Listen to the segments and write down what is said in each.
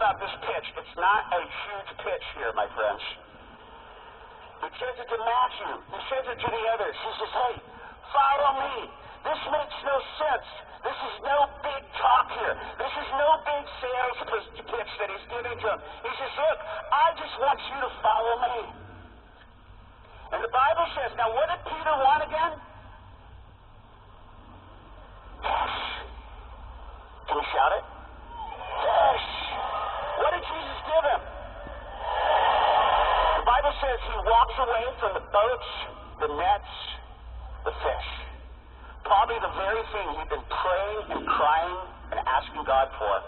about this pitch. It's not a huge pitch here, my friends. He says it to Matthew. He says it to the others. He says, hey, follow me. This makes no sense. This is no big talk here. This is no big sales pitch that he's giving to them. He says, look, I just want you to follow me. And the Bible says, now what did Peter want again? Yes. Can you shout it? Yes. What did Jesus give him? The Bible says he walks away from the boats, the nets, the fish. Probably the very thing he'd been praying and crying and asking God for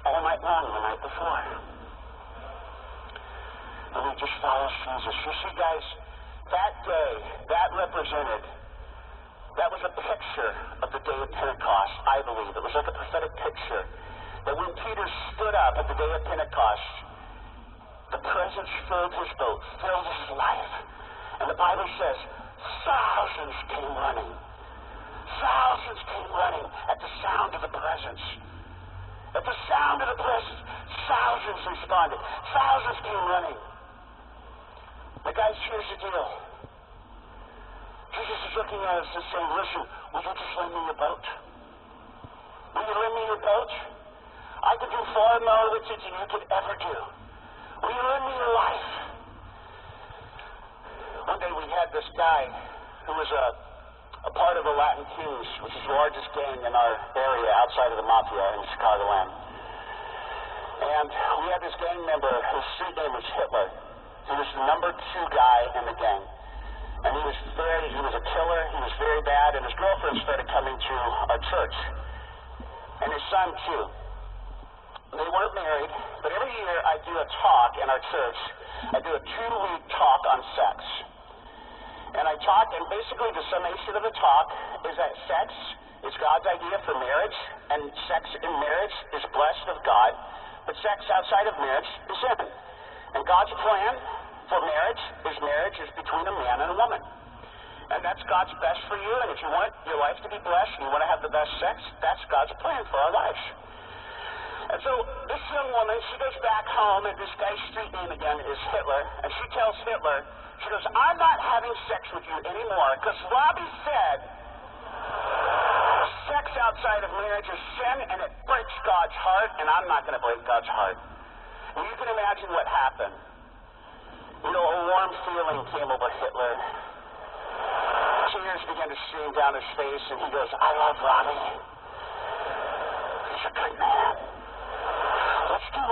all night long the night before. And he just follows Jesus. You see, guys, that day, that was a picture of the day of Pentecost, I believe. It was like a prophetic picture that when Peter stood up at the day of Pentecost, the presence filled his boat, filled his life. And the Bible says thousands came running. Thousands came running at the sound of the presence. At the sound of the presence, thousands responded. Thousands came running. But guys, here's the deal. Jesus is looking at us and saying, listen, will you just lend me your boat? Will you lend me your boat? I could do far more with it than you could ever do. Will you lend me your life? One day we had this guy who was a part of the Latin Kings, which is the largest gang in our area outside of the Mafia in Chicagoland. And we had this gang member whose street name was Hitler. He was the number 2 guy in the gang. And he was a killer, he was very bad, and his girlfriend started coming to our church. And his son too. They weren't married, but every year I do a talk in our church. I do a 2-week talk on sex. And I talk, and basically the summation of the talk is that sex is God's idea for marriage, and sex in marriage is blessed of God, but sex outside of marriage is sin. And God's plan for marriage is between a man and a woman. And that's God's best for you, and if you want your life to be blessed and you want to have the best sex, that's God's plan for our lives. And so this young woman, she goes back home, and this guy's street name again is Hitler, and she tells Hitler, she goes, I'm not having sex with you anymore, because Robbie said sex outside of marriage is sin, and it breaks God's heart, and I'm not going to break God's heart. And you can imagine what happened. You know, a warm feeling came over Hitler. Tears began to stream down his face, and he goes, I love Robbie. He's a good man. Let's do